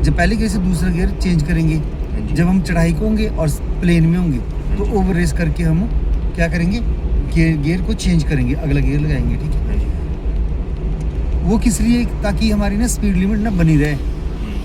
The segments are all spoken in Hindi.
जब पहले गियर से दूसरा गियर चेंज करेंगे, जब हम चढ़ाई को होंगे और प्लेन में होंगे तो ओवर रेस करके हम क्या करेंगे, गियर को चेंज करेंगे, अगला गियर लगाएंगे। ठीक है, वो किस लिए, ताकि हमारी ना स्पीड लिमिट ना बनी रहे।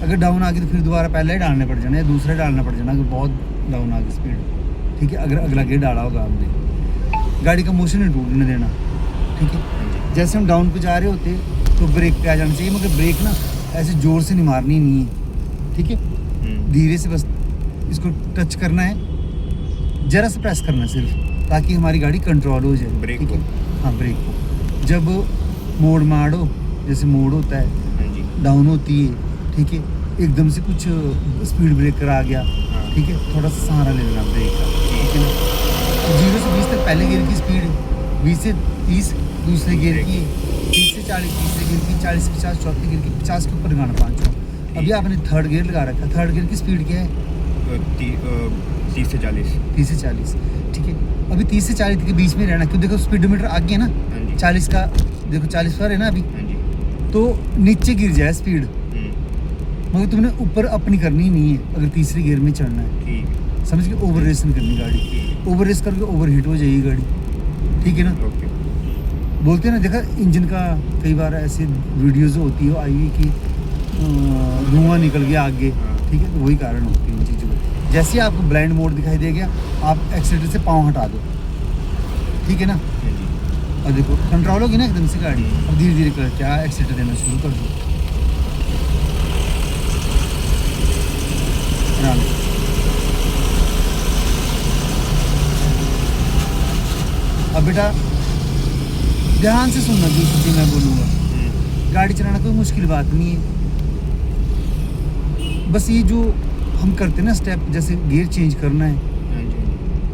अगर डाउन आ गई तो फिर दोबारा पहले ही डालने पड़ जाना या दूसरा डालना पड़ जाना, अगर बहुत डाउन आ गई स्पीड। ठीक है, अगर अगला गियर डाला होगा हमने, गाड़ी का मोशन नहीं टूटने देना। ठीक है, जैसे हम डाउन पे जा रहे होते तो ब्रेक पे आ जाना चाहिए, मगर ब्रेक ना ऐसे ज़ोर से नहीं मारनी नहीं है। ठीक है, धीरे से बस इसको टच करना है, जरा से प्रेस करना है सिर्फ, ताकि हमारी गाड़ी कंट्रोल हो जाए। ब्रेक ठीक को, है, हाँ ब्रेक को। जब मोड़ मारो, जैसे मोड़ होता है, डाउन होती है, ठीक है, एकदम से कुछ स्पीड ब्रेकर आ गया, ठीक है, थोड़ा सा सहारा ले लेना ब्रेक का। ठीक है ना, 0 से 20 तक पहले गियर की स्पीड, 20 से 30 दूसरे गियर की, 30 से 40 तीसरे गियर की, 40 से 50 चौथे गियर की, 50 के ऊपर लगाना पाँचों। अभी आपने थर्ड गियर लगा रखा, थर्ड गियर की स्पीड क्या है? 30 से 40। 30 से 40। ठीक है, अभी 30 से 40 के बीच में रहना, क्यों देखो स्पीडोमीटर आगे है ना, 40 का देखो, 40 पर है ना अभी, तो नीचे गिर जाए स्पीड, मगर तुमने ऊपर अपनी करनी ही नहीं है अगर तीसरे गियर में चढ़ना है। समझ के, ओवर रेस नहीं करनी गाड़ी, ओवर रेस करके ओवर हीट हो जाएगी गाड़ी। ठीक है ना, बोलते हैं ना, देखा इंजन का कई बार ऐसे वीडियोज़ होती है आई हुई कि धुआं निकल गया आगे। ठीक है, तो वही कारण होती है इन चीज़ों का। जैसे ही आपको ब्लाइंड मोड दिखाई दे गया, आप एक्सीलेटर से पाँव हटा दो। ठीक है ना, और देखो कंट्रोल होगी ना एकदम से गाड़ी। अब धीरे धीरे कर क्या एक्सीलेटर देना शुरू कर दो। अब बेटा ध्यान से सुनना जो कुछ मैं बोलूँगा। गाड़ी चलाना कोई मुश्किल बात नहीं है, बस ये जो हम करते हैं ना स्टेप, जैसे गियर चेंज करना है,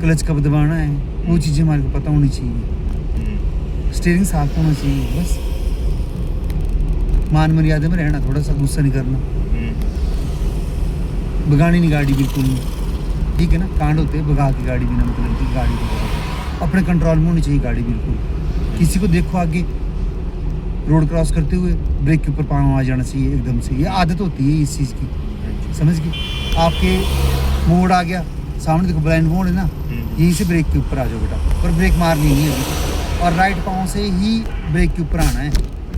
क्लच कब दबाना है, वो चीज़ें हमारे को पता होनी चाहिए। स्टीयरिंग साफ होना चाहिए, बस मान मर्यादा में रहना, थोड़ा सा गुस्सा नहीं करना, भगानी नहीं गाड़ी बिल्कुल नहीं। ठीक है ना, कांड होते हैं भगा की गाड़ी बिना मतलब की गाड़ी को, अपने कंट्रोल में होनी चाहिए गाड़ी बिल्कुल। किसी को देखो आगे रोड क्रॉस करते हुए ब्रेक के ऊपर पाँव आ जाना चाहिए एकदम से, ये आदत होती है इस चीज़ की। समझ गए, आपके मोड़ आ गया सामने, देखो ब्लाइंड मोड़ है ना, यहीं से ब्रेक के ऊपर आ जाओ बेटा, पर ब्रेक मारनी नहीं है, और राइट पाँव से ही ब्रेक के ऊपर आना है।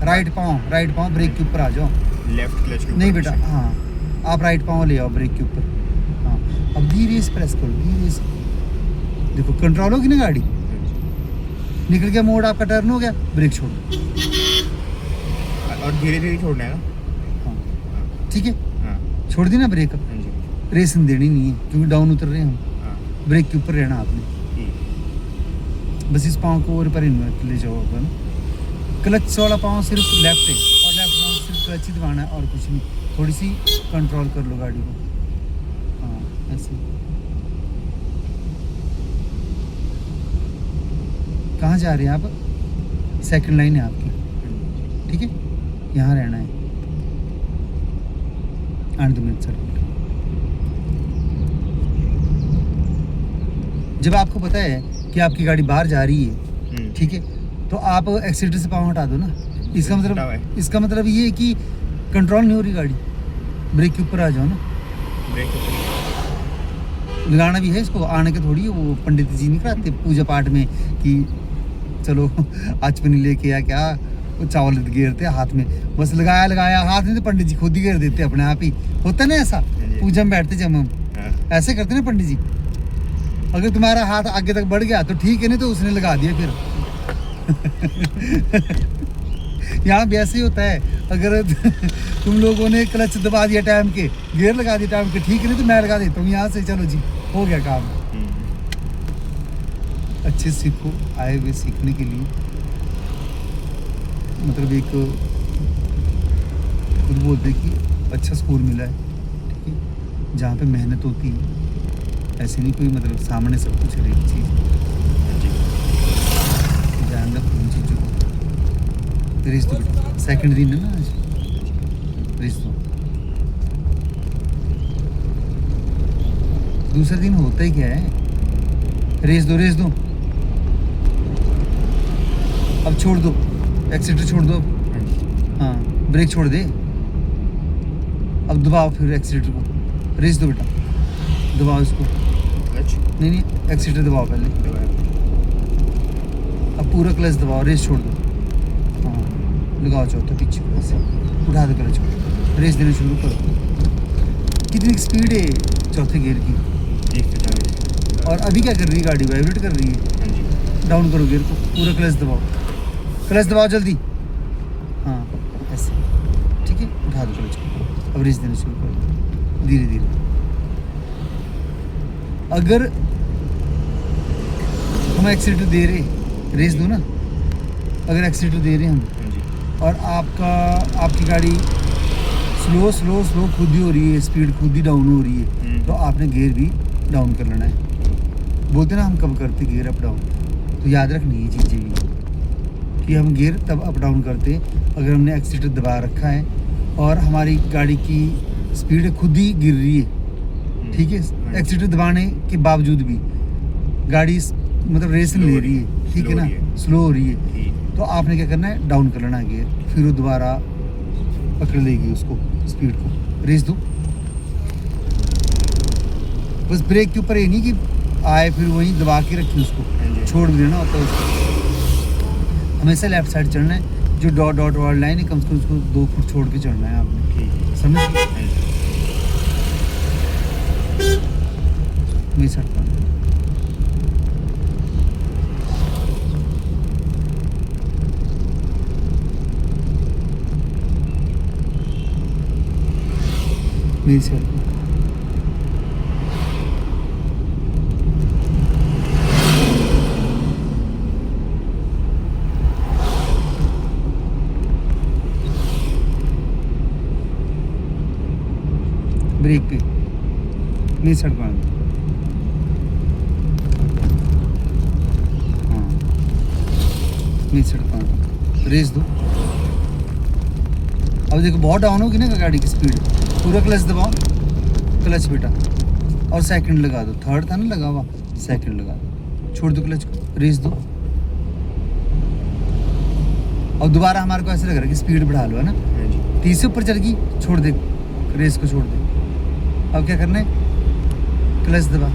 राइट पाँव ब्रेक के ऊपर आ जाओ, लेफ्ट क्लच नहीं बेटा, हाँ आप राइट पाँव ले आओ ब्रेक के ऊपर। हाँ, अब धीरे से प्रेस करो, धीरे से, देखो कंट्रोल होगी ना गाड़ी। निकल गया मोड़, आपका टर्न हो गया, ब्रेक छोड़ो, और धीरे धीरे छोड़ना है ना। हाँ ठीक है, छोड़ दी ना ब्रेक, रेस देनी नहीं है क्योंकि डाउन उतर रहे हैं हम। ब्रेक के ऊपर रहना आपने, बस इस पाँव को और पर ले जाओ अपन। क्लच वाला पाँव सिर्फ लेफ्ट है, और लेफ्ट पाँव सिर्फ क्लच ही दबाना है और कुछ नहीं। थोड़ी सी कंट्रोल कर लो गाड़ी को, हाँ ऐसे। कहाँ जा रहे हैं आप? सेकंड लाइन है आपकी, ठीक है, यहाँ रहना है। And 2 minute sir. जब आपको पता है कि आपकी गाड़ी बाहर जा रही है, ठीक है, तो आप एक्सीलेटर से पाँव हटा दो ना। इसका मतलब ये है कि कंट्रोल नहीं हो रही गाड़ी, ब्रेक के ऊपर आ जाओ ना। ब्रेक लगाना भी है इसको, आने के थोड़ी है, वो पंडित जी नहीं कराते पूजा पाठ में कि चलो आज पनी लेके आ क्या, वो चावल घेरते हाथ में, बस लगाया हाथ में, तो पंडित जी खुद ही घेर देते अपने आप ही। होता ना ऐसा, पूजा में बैठते जब हम ऐसे करते ना पंडित जी। अगर तुम्हारा हाथ आगे तक बढ़ गया तो ठीक है, नहीं तो उसने लगा दिया फिर। यहाँ भी ऐसे ही होता है, अगर तुम लोगों ने क्लच दबा दिया टाइम के, गियर लगा दिया टाइम के, ठीक है, नहीं तो मैं लगा देता हूँ यहाँ से, चलो जी हो गया काम। अच्छे सीखो, आए हुए सीखने के लिए, मतलब एक खुद बोलते कि अच्छा स्कूल मिला है, ठीक है, जहाँ पे मेहनत होती है। ऐसे नहीं कोई मतलब सामने सब कुछ हर एक चीज़, ध्यान रखो उन चीज़ों को। रेस तो सेकंड दिन है ना आज, रेस तो दूसरा दिन होता ही क्या है, रेस दो अब छोड़ दो, एक्सीलेटर छोड़ दो, हाँ ब्रेक छोड़ दे, अब दबाओ फिर एक्सीटर को, रेस दो बेटा, दबाओ इसको, क्लच नहीं एक्सीटर दबाओ पहले, दबाया। अब पूरा क्लच दबाओ, रेस छोड़ दो, हाँ लगाओ चौथा पीछे को ऐसे, उठा दो क्लच को, रेस देना शुरू करो। कितनी स्पीड है चौथे गियर की, 30 से 40। और अभी क्या कर रही है गाड़ी, वाइब्रेट कर रही है। हाँ जी। डाउन करो गियर को, पूरा क्लच दबाओ, क्लच दबाओ जल्दी, हाँ ऐसे, ठीक है, उठा दो क्लच को, अब रेस देना शुरू करो धीरे धीरे। अगर हम एक्सीटर दे रहे, रेस दो ना, अगर एक्सीटर दे रहे हम हाँ जी। और आपकी गाड़ी स्लो स्लो स्लो खुद ही हो रही है, स्पीड खुद ही डाउन हो रही है, तो आपने गियर भी डाउन कर लेना है। बोलते ना हम कब करते गियर अप डाउन, तो याद रखनी ये चीज़ें भी कि हम गियर तब अप डाउन करते अगर हमने एक्सीटर दबा रखा है और हमारी गाड़ी की स्पीड खुद ही गिर रही है, ठीक है, एक्सीटर दबाने के बावजूद भी गाड़ी मतलब रेस नहीं ले रही है, ठीक है ना, स्लो हो रही है, ठीक। तो आपने क्या करना है, डाउन कर लेना है गियर, फिर वो दोबारा पकड़ लेगी उसको स्पीड को, रेस दो। बस ब्रेक के ऊपर ये नहीं कि आए फिर वहीं दबा के रखी उसको, हाँ जी। छोड़ भी देना होता है उसको। हमेशा लेफ्ट साइड चढ़ना है, जो डॉट डॉट वाली लाइन है कम से कम उसको 2 फुट छोड़ के चढ़ना है आपने, ठीक। समझ हाँ जी। नहीं सकता। नहीं सकता। ब्रेक पे नहीं सड़ पाना, हाँ नहीं सड़ पाना, रेस दो। अब देखो बहुत डाउन होगी ना गाड़ी की स्पीड, पूरा क्लच दबाओ, क्लच बेटा, और सेकंड लगा दो, थर्ड था ना लगा हुआ, सेकंड लगा दो, छोड़ दो क्लच को, रेस दो। अब दोबारा हमारे को ऐसा लग रहा है कि स्पीड बढ़ा लो, है ना, हाँ जी। 30 से ऊपर चल गई, छोड़ दे, रेस को छोड़ दे। अब क्या करना है, क्लच दबा,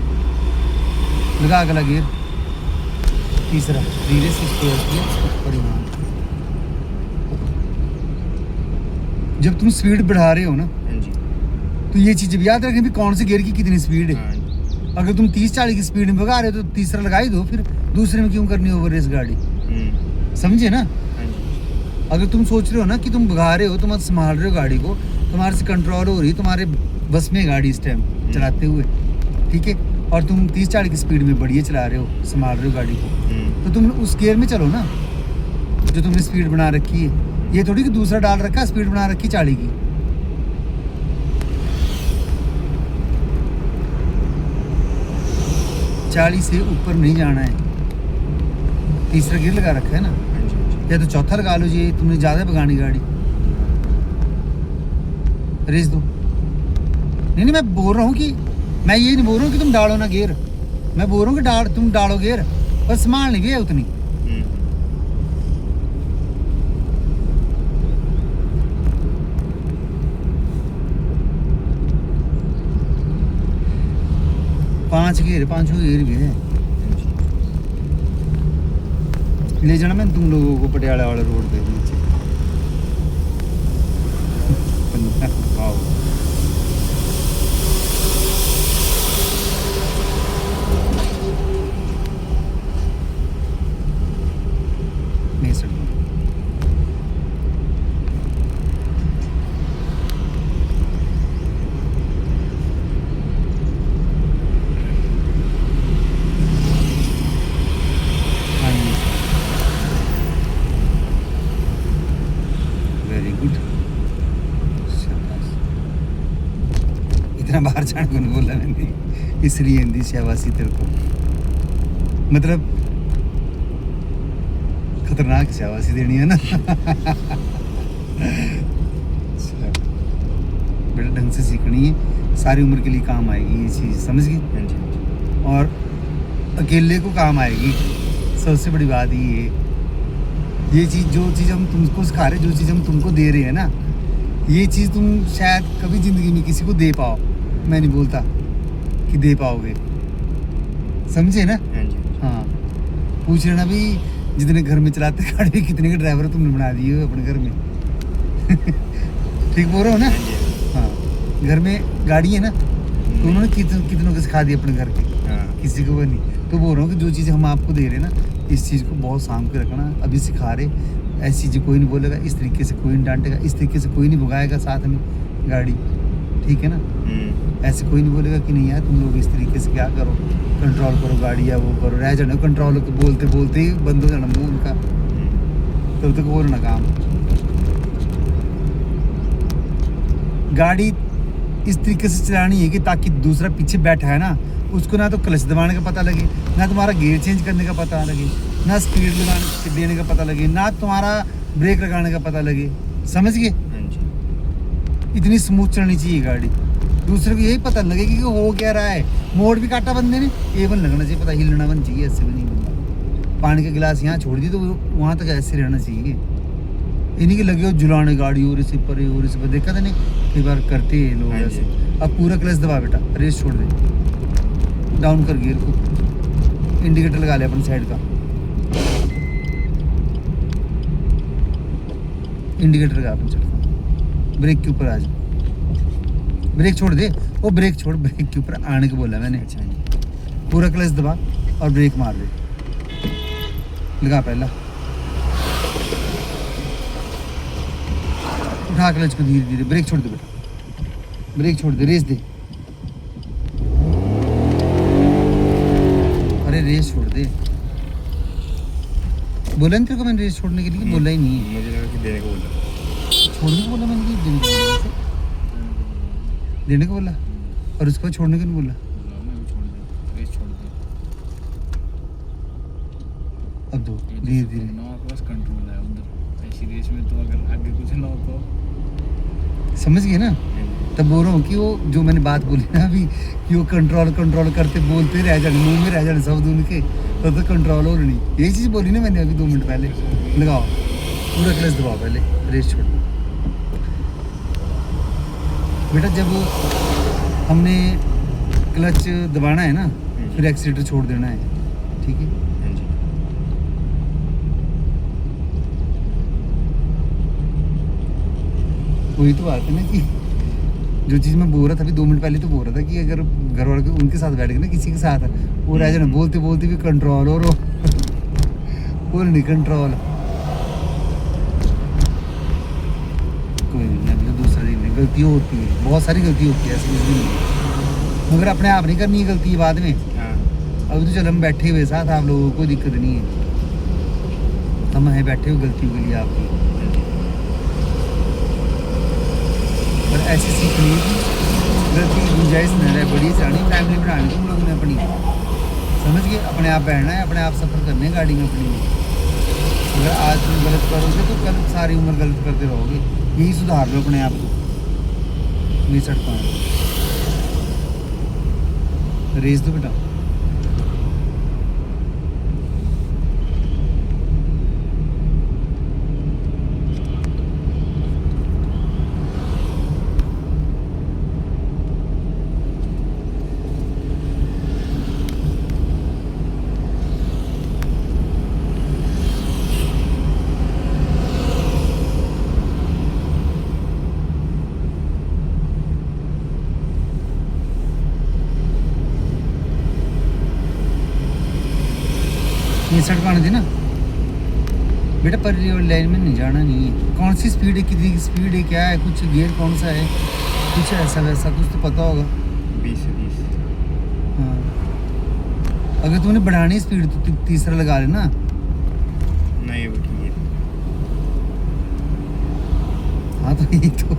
लगा अगला गियर, तीसरा धीरे से स्टोर किया और यहाँ। जब तुम स्पीड बढ़ा रहे हो ना, हाँ जी। तो ये चीज़ भी याद रखें भी कौन से गियर की कितनी स्पीड है। हाँ जी। अगर तुम 30-40 की स्पीड में भगा रहे हो तो तीसरा लगा ही दो, फिर दूसरे में क्यों करनी ओवर रेस गाड़ी, समझे ना। हाँ जी। अगर तुम सोच रहे हो ना कि तुम भगा रहे हो, तुम संभाल रहे हो गाड़ी को, तुम्हारे से कंट्रोल हो रही, तुम्हारे बस में गाड़ी इस टाइम चलाते हुए, ठीक है, और तुम 30-40 की स्पीड में बढ़िया चला रहे हो, संभाल रहे हो गाड़ी को, तो तुम उस गियर में चलो ना जो तुमने स्पीड बना रखी है। ये थोड़ी कि दूसरा डाल रखा, स्पीड बना रखी 40 की। चालीस से ऊपर नहीं जाना है, तीसरा गियर लगा रखा है ना, हाँ जी। या तो चौथा लगा लो जी, तुमने ज़्यादा भगानी गाड़ी, रेस दो। नहीं मैं बोल रहा हूँ कि, मैं ये नहीं बोल रहा हूँ कि तुम डालो ना गियर, मैं बोल रहा हूँ कि तुम डालो गियर, पर संभाल नहीं भी है उतनी। पांचों गियर भी है। ले जाना मैं तुम लोगों को पटियाला वाला रोड पे नीचे। वाओ। नहीं सर वेरी गुड, इतना बाहर जाने को नहीं बोला मैंने, इसलिए हिंदी शाबाशी तेरे को, मतलब खतरनाक शाबाशी देनी है ना। बेटा ढंग से सीखनी है, सारी उम्र के लिए काम आएगी ये चीज़, समझ गई, हाँ जी। और अकेले को काम आएगी, सबसे बड़ी बात ये चीज़, जो चीज़ हम तुमको सिखा रहे, जो चीज़ हम तुमको दे रहे हैं ना, ये चीज़ तुम शायद कभी ज़िंदगी में किसी को दे पाओ, मैं नहीं बोलता कि दे पाओगे, समझे ना। हाँ जी। हाँ, पूछ लेना भी जितने घर में चलाते गाड़ी कितने के ड्राइवर तुमने बना दिए हो अपने घर में। ठीक बोल रहे हो ना। हाँ जी। हाँ, घर में गाड़ी है ना, तो उन्होंने कितनों को सिखा दिया अपने घर के, हाँ किसी को वो नहीं। तो बोल रहा हूँ कि जो चीज़ हम आपको दे रहे हैं ना, इस चीज़ को बहुत साँभ के रखना, अभी सिखा रहे। ऐसी चीज़ें कोई नहीं बोलेगा, इस तरीके से कोई नहीं डांटेगा, इस तरीके से कोई नहीं भगाएगा साथ में गाड़ी, ठीक है ना। ऐसे कोई नहीं बोलेगा कि नहीं यार तुम लोग इस तरीके से क्या करो, कंट्रोल करो गाड़ी या वो करो, रह जाना कंट्रोल को बोलते बोलते ही बंद हो जाना मुँह उनका, तब तक बोलना काम। गाड़ी इस तरीके से चलानी है कि ताकि दूसरा पीछे बैठा है ना, उसको ना तो क्लच दबाने का पता लगे, ना तुम्हारा गियर चेंज करने का पता लगे, ना स्पीड लगाने देने का पता लगे, ना तुम्हारा ब्रेक लगाने का पता लगे, समझ गए। हाँ जी। इतनी स्मूथ चलनी चाहिए गाड़ी, दूसरे को यही पता लगे कि हो क्या रहा है। मोड़ भी काटा बंदे ने, एवन लगना चाहिए, पता हिलना बन चाहिए, ऐसे भी नहीं बनता। पानी का गिलास यहाँ छोड़ दी तो वहाँ तक ऐसे रहना चाहिए, इन्हीं के लगे हो झुलाने गाड़ी और इसे पर और इसे पर, देखा था नहीं कई बार करते हैं लोग हाँ जी। ऐसे। अब पूरा क्लच दबा बेटा, रेस छोड़ दे, डाउन कर गियर को, इंडिकेटर लगा ले अपनी साइड का, इंडिकेटर लगा अपन चल, ब्रेक के ऊपर आ जा, ब्रेक छोड़ दे, वो ब्रेक छोड़, ब्रेक के ऊपर आने को बोला मैंने। अच्छा जी। पूरा क्लच दबा और ब्रेक मार दे, लगा पहला, उठा क्लच को धीरे धीरे, ब्रेक छोड़ दे बेटा, ब्रेक छोड़ दे, रेस दे, अरे रेस छोड़ दे, बोला नहीं तेरे को मैंने रेस छोड़ने के लिए, बोला ही नहीं है, मुझे लगा कि देने को बोला। छोड़ने को बोला मैंने कि देने को बोला, वैसे देने को बोला, और उसको छोड़ने को नहीं बोला। अब दो धीरे धीरे, कंट्रोल है उधर ऐसी रेस में, तो अगर आगे कुछ ना हो तो समझ गए ना। तब बोल रहा हूँ कि वो जो मैंने बात बोली ना अभी, कि वो कंट्रोल करते बोलते रह जाने, मुंह में रह जाने शब्द उनके, तब तक कंट्रोल हो नहीं। यही चीज़ बोली ना मैंने अभी 2 मिनट पहले। लगाओ पूरा क्लच दबाओ, पहले रेस छोड़ बेटा। जब हमने क्लच दबाना है ना, फिर एक्सीलेटर छोड़ देना है, ठीक है। हाँ जी। वही तो बात है ना कि जो चीज़ मैं बोल रहा था अभी 2 मिनट पहले, तो बोल रहा था कि अगर घर वाले उनके साथ बैठ गए ना, किसी के साथ, वो रह जाना बोलते बोलते भी कंट्रोल और बोल नहीं कंट्रोल। कोई नहीं, अभी तो दूसरा दिन है, गलती होती है, बहुत सारी गलती होती है, ऐसी कुछ भी नहीं है, मगर अपने आप नहीं करनी है गलती बाद में। हाँ अभी तो चल हम बैठे हुए साथ, आप लोगों को कोई दिक्कत नहीं है, हम हैं बैठे हुए गलतियों के लिए आपकी। पर ऐसी सीखनी है कि गलती की गुंजाइश न रहे, बड़ी चढ़ानी फैमिली बनानी तुम लोगों ने अपनी, समझ गए। अपने आप बैठना है, अपने आप सफ़र करने हैं गाड़ी में अपनी में। अगर आज तुम गलत करोगे तो कल सारी उम्र गलत करते रहोगे, यही सुधार लो अपने आप को, नहीं सड़कों में रेस दो बेटा। ये सड़क आने देना बेटा, पर लाइन में नहीं जाना नहीं है। कौन सी स्पीड है, कितनी स्पीड है, क्या है, कुछ गियर कौन सा है, कुछ ऐसा वैसा कुछ तो पता होगा। 20 से 20। हाँ, अगर तुमने बढ़ानी स्पीड तो तीसरा लगा लेना। नहीं वो ठीक है। हाँ तो यही तो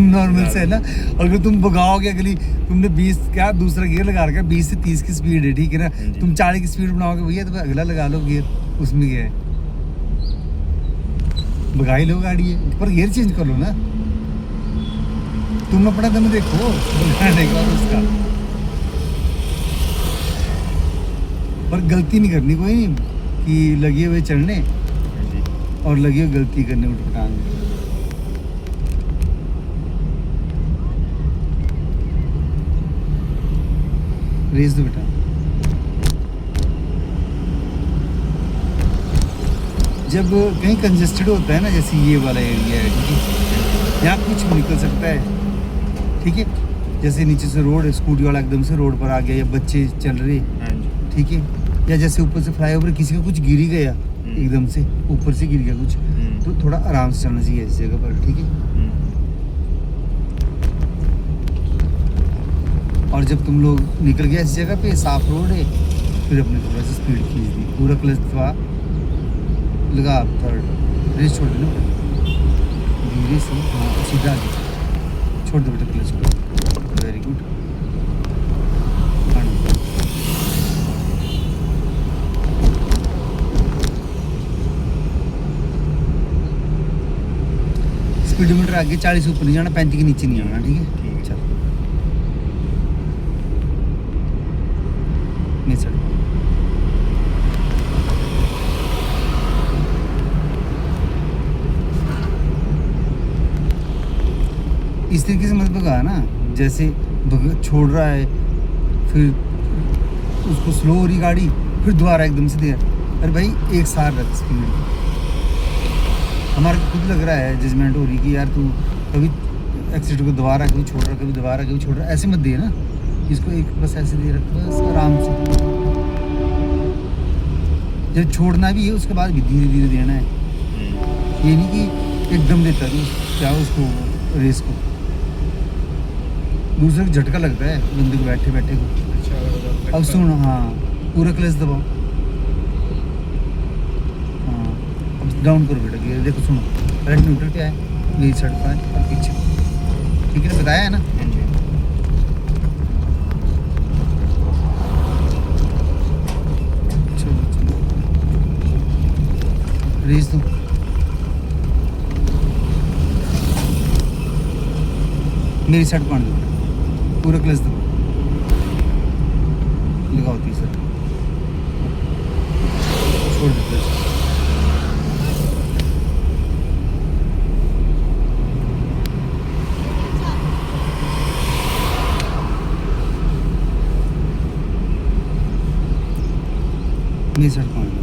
नॉर्मल से है ना। अगर तुम भगाओगे अगली, तुमने 20 क्या दूसरा गियर लगा रखा है, 20 से 30 की स्पीड है, ठीक है ना। जी। तुम 40 की स्पीड बनाओगे भैया, तो अगला लगा लो गियर, उसमें क्या है, भगा ही लो गाड़ी है, पर गियर चेंज कर लो ना। तुम अपना दम देखो भगाने का और उसका, पर गलती नहीं करनी कोई नहीं कि लगे हुए चढ़ने हाँ जी। और लगे हुए गलती करने उठपटांग। रेस दो बेटा। जब कहीं कंजेस्टेड होता है ना, जैसे ये वाला एरिया है, ठीक है, यहाँ कुछ भी निकल सकता है, ठीक है। जैसे नीचे से रोड, स्कूटी वाला एकदम से रोड पर आ गया, या बच्चे चल रहे, हाँ जी। ठीक है, या जैसे ऊपर से फ्लाईओवर किसी का कुछ गिर ही गया, एकदम से ऊपर से गिर गया कुछ, तो थोड़ा आराम से चलना चाहिए इस जगह पर, ठीक है। और जब तुम लोग निकल गया इस जगह पे, साफ रोड है, फिर अपने थोड़ा सा स्पीड खींच दी, पूरा क्लच दबा लगा, थर्ड रेस छोड़ देना, धीरे से, हाँ सीधा आगे छोड़ दो बेटा क्लच को, वेरी गुड। स्पीडोमीटर आगे 40 ऊपर नहीं जाना, 35 के नीचे नहीं आना, ठीक है। ठीक है। चल नहीं सर, इस तरीके से मत भगा ना, जैसे छोड़ रहा है, फिर उसको स्लो हो रही गाड़ी, फिर दोबारा एकदम से दे। अरे भाई एक साथ रख स्पीड, हमारे को खुद लग रहा है, जजमेंट हो रही कि यार तू कभी एक्सीडेंट को दोबारा कभी छोड़ रहा, कभी दोबारा कभी छोड़ रहा, ऐसे मत दे ना, इसको एक बस ऐसे दे रख, बस आराम से। जब छोड़ना भी है उसके बाद भी धीरे धीरे देना है, ये नहीं कि एकदम देता तू क्या उसको रेस को, दूसरे को झटका लगता है बंदे को बैठे बैठे को। अच्छा अब सुन, हाँ पूरा क्लच दबाओ, हाँ अब डाउन करो बेटा गियर, देखो सुनो, राइट न्यूट्रल पे है, मेरी साइड पर है और पीछे, ठीक है ना, बताया है ना। हाँ जी। चलो चलो रेस दो, मेरी साइड पर दो, पूरा क्लच दो, लगाओ तीसरा, छोड़ दो क्लच, मेरी साइड पर